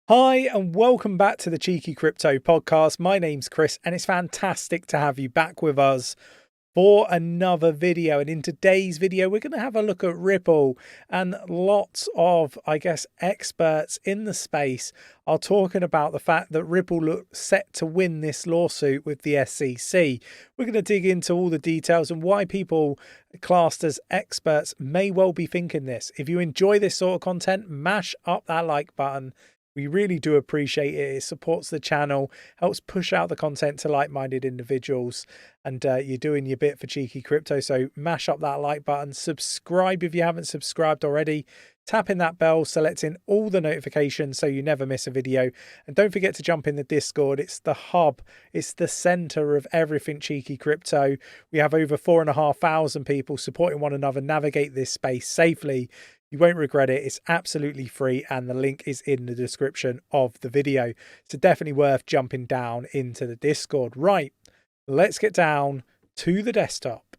Hi, and welcome back to the Cheeky Crypto podcast. My name's Chris, and it's fantastic to have you back with us for another video. And in today's video, we're going to have a look at Ripple, and lots of, experts in the space are talking about the fact that Ripple looks set to win this lawsuit with the SEC. We're going to dig into all the details and why people classed as experts may well be thinking this. If you enjoy this sort of content, mash up that like button. We really do appreciate it. It supports the channel, helps push out the content to like-minded individuals, and you're doing your bit for Cheeky Crypto. So mash up that like button, subscribe if you haven't subscribed already, tapping that bell, selecting all the notifications so you never miss a video. And don't forget to jump in the Discord. It's the hub. It's the center of everything Cheeky Crypto. We have over 4,500 people supporting one another navigate this space safely. You won't regret it. It's absolutely free, and the link is in the description of the video. So definitely worth jumping down into the Discord. Right, let's get down to the desktop.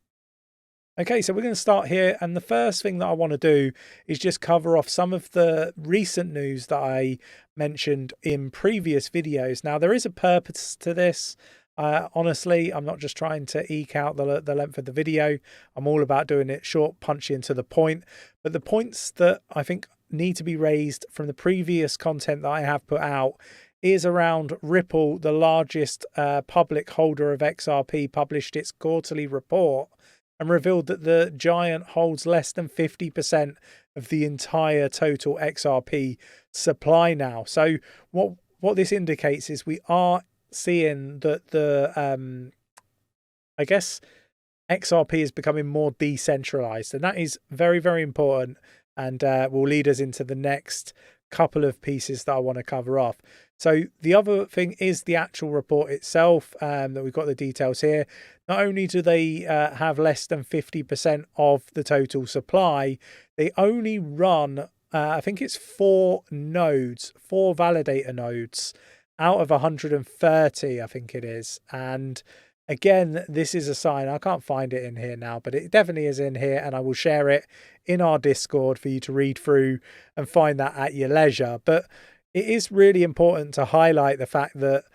Okay, so we're going to start here, and the first thing that I want to do is just cover off some of the recent news that I mentioned in previous videos. Now, there is a purpose to this. Honestly, I'm not just trying to eke out the length of the video. I'm all about doing it short, punchy, and to the point. But the points that I think need to be raised from the previous content that I have put out is around Ripple, the largest public holder of XRP, published its quarterly report and revealed that the giant holds less than 50% of the entire total XRP supply now. So what this indicates is we are seeing that the XRP is becoming more decentralized, and that is very, very important, and will lead us into the next couple of pieces that I want to cover off. So the other thing is the actual report itself, that we've got the details here. Not only do they have less than 50% of the total supply, they only run I think it's 4 validator nodes out of 130, I think it is. And again, this is a sign. I can't find it in here now, but it definitely is in here, and I will share it in our Discord for you to read through and find that at your leisure. But it is really important to highlight the fact that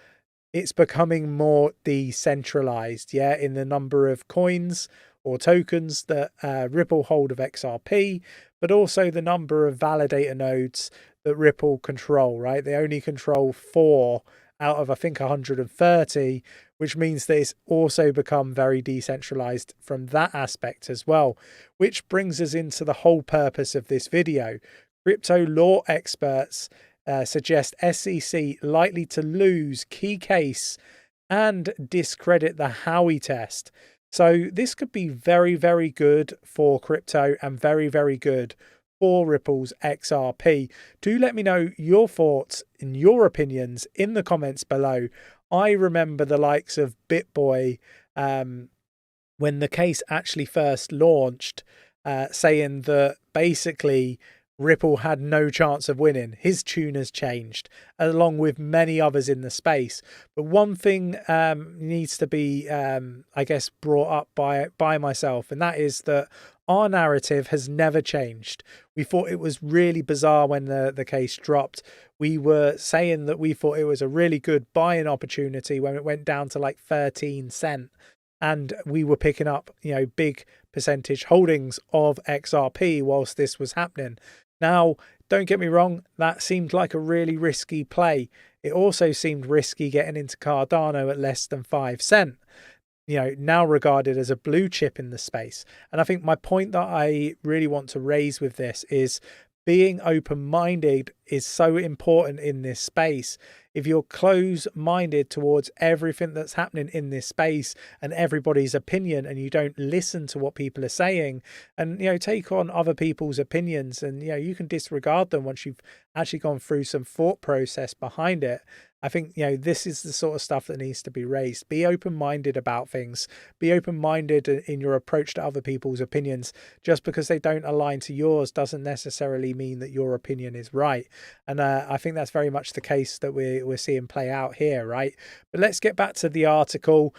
it's becoming more decentralized, in the number of coins or tokens that Ripple hold of XRP, but also the number of validator nodes that Ripple control, right? They only control 4 out of, I think, 130, which means that it's also become very decentralized from that aspect as well, which brings us into the whole purpose of this video. Crypto law experts suggest SEC likely to lose key case and discredit the Howey test. So this could be very, very good for crypto and very, very good for Ripple's XRP. Do let me know your thoughts and your opinions in the comments below. I remember the likes of BitBoy, when the case actually first launched, saying that basically Ripple had no chance of winning. His tune has changed, along with many others in the space. But one thing needs to be, brought up by myself, and that is that our narrative has never changed. We thought it was really bizarre when the case dropped. We were saying that we thought it was a really good buying opportunity when it went down to like 13 cents. And we were picking up, big percentage holdings of XRP whilst this was happening. Now, don't get me wrong, that seemed like a really risky play. It also seemed risky getting into Cardano at less than 5 cents, now regarded as a blue chip in the space. And I think my point that I really want to raise with this is being open-minded is so important in this space. If you're close-minded towards everything that's happening in this space and everybody's opinion, and you don't listen to what people are saying and, take on other people's opinions, and, you can disregard them once you've actually gone through some thought process behind it. I think, this is the sort of stuff that needs to be raised. Be open-minded about things. Be open-minded in your approach to other people's opinions. Just because they don't align to yours doesn't necessarily mean that your opinion is right. And I think that's very much the case that we're seeing play out here, right? But let's get back to the article.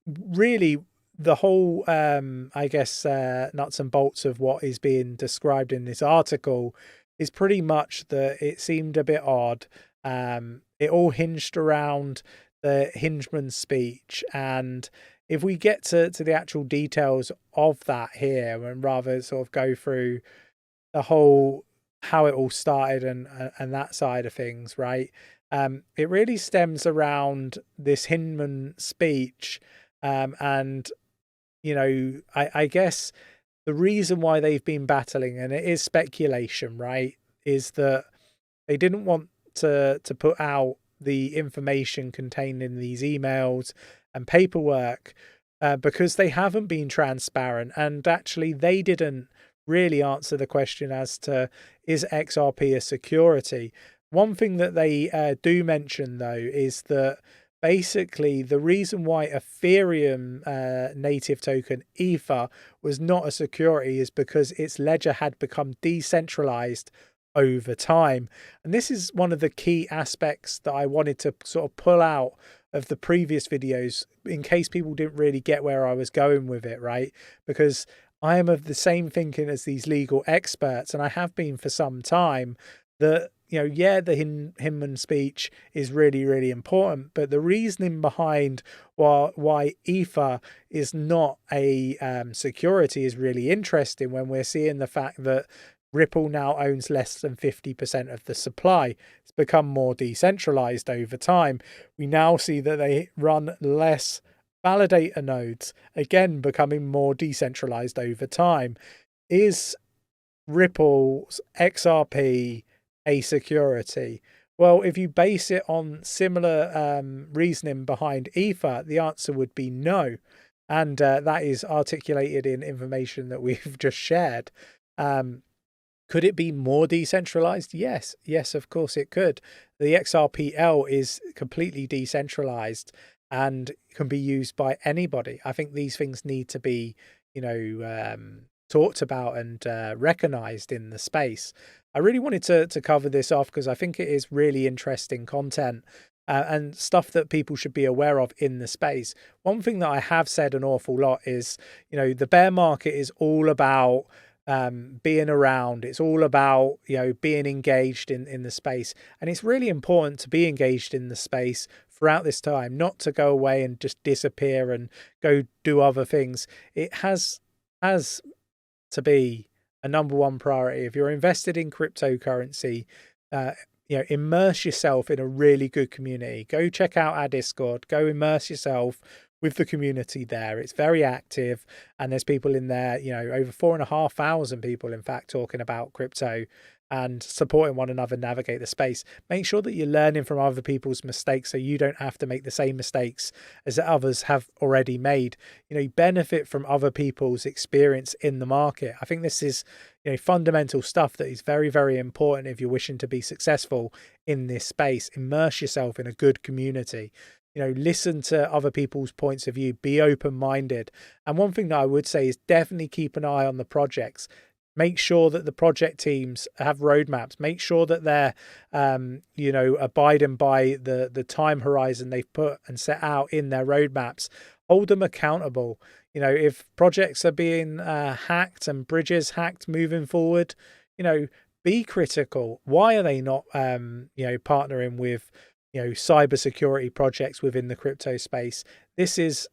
Really, the whole, nuts and bolts of what is being described in this article is pretty much that it seemed a bit odd. It all hinged around the 𝗕𝗙𝗪𝗠𝗠𝗃 speech, and if we get to the actual details of that here, and rather sort of go through the whole how it all started and that side of things, right? It really stems around this 𝗕𝗙𝗪𝗠𝗃 speech, and I guess the reason why they've been battling, and it is speculation, right, is that they didn't want to put out the information contained in these emails and paperwork because they haven't been transparent, and actually they didn't really answer the question as to, is XRP a security? One thing that they do mention though is that basically the reason why Ethereum native token 𝗕𝗢𝗠 was not a security is because its ledger had become decentralized over time. And this is one of the key aspects that I wanted to sort of pull out of the previous videos in case people didn't really get where I was going with it, right? Because I am of the same thinking as these legal experts, and I have been for some time, that, yeah, the 𝗕𝗙𝗪𝗠𝗃 speech is really, really important, but the reasoning behind why 𝗕𝗢𝗠 is not a security is really interesting when we're seeing the fact that Ripple now owns less than 50% of the supply. It's become more decentralized over time. We now see that they run less validator nodes, again becoming more decentralized over time. Is Ripple's XRP a security? Well, if you base it on similar reasoning behind 𝗕𝗢𝗠, the answer would be no. And that is articulated in information that we've just shared. Could it be more decentralized? Yes, of course it could. The XRPL is completely decentralized and can be used by anybody. I think these things need to be, talked about and recognized in the space. I really wanted to cover this off because I think it is really interesting content and stuff that people should be aware of in the space. One thing that I have said an awful lot is, the bear market is all about being around. It's all about being engaged in the space, and it's really important to be engaged in the space throughout this time, not to go away and just disappear and go do other things. It has to be a #1 priority. If you're invested in cryptocurrency, immerse yourself in a really good community. Go check out our Discord, go immerse yourself with the community there. It's very active, and there's people in there, over 4,500 people, in fact, talking about crypto and supporting one another navigate the space. Make sure that you're learning from other people's mistakes so you don't have to make the same mistakes as others have already made. Benefit from other people's experience in the market. I think this is fundamental stuff that is very, very important if you're wishing to be successful in this space. Immerse yourself in a good community. Listen to other people's points of view, be open-minded. And one thing that I would say is definitely keep an eye on the projects. Make sure that the project teams have roadmaps. Make sure that they're, abiding by the time horizon they've put and set out in their roadmaps. Hold them accountable. If projects are being hacked and bridges hacked moving forward, be critical. Why are they not, partnering with cybersecurity projects within the crypto space? This is,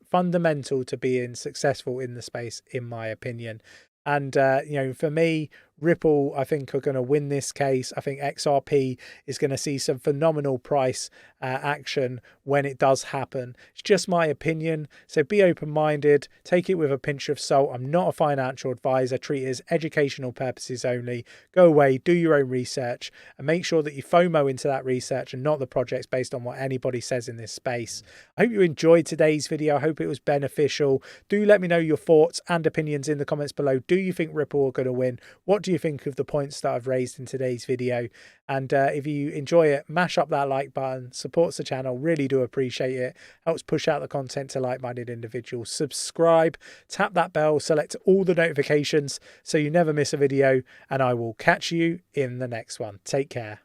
fundamental to being successful in the space, in my opinion. And, for me, Ripple, I think, are going to win this case. I think XRP is going to see some phenomenal price action when it does happen. It's just my opinion. So be open-minded. Take it with a pinch of salt. I'm not a financial advisor. Treat it as educational purposes only. Go away, do your own research, and make sure that you FOMO into that research and not the projects based on what anybody says in this space. I hope you enjoyed today's video. I hope it was beneficial. Do let me know your thoughts and opinions in the comments below. Do you think Ripple are going to win? What do you think of the points that I've raised in today's video? And if you enjoy it, mash up that like button. Supports the channel, really do appreciate it. Helps push out the content to like-minded individuals. Subscribe, tap that bell, select all the notifications so you never miss a video, and I will catch you in the next one. Take care.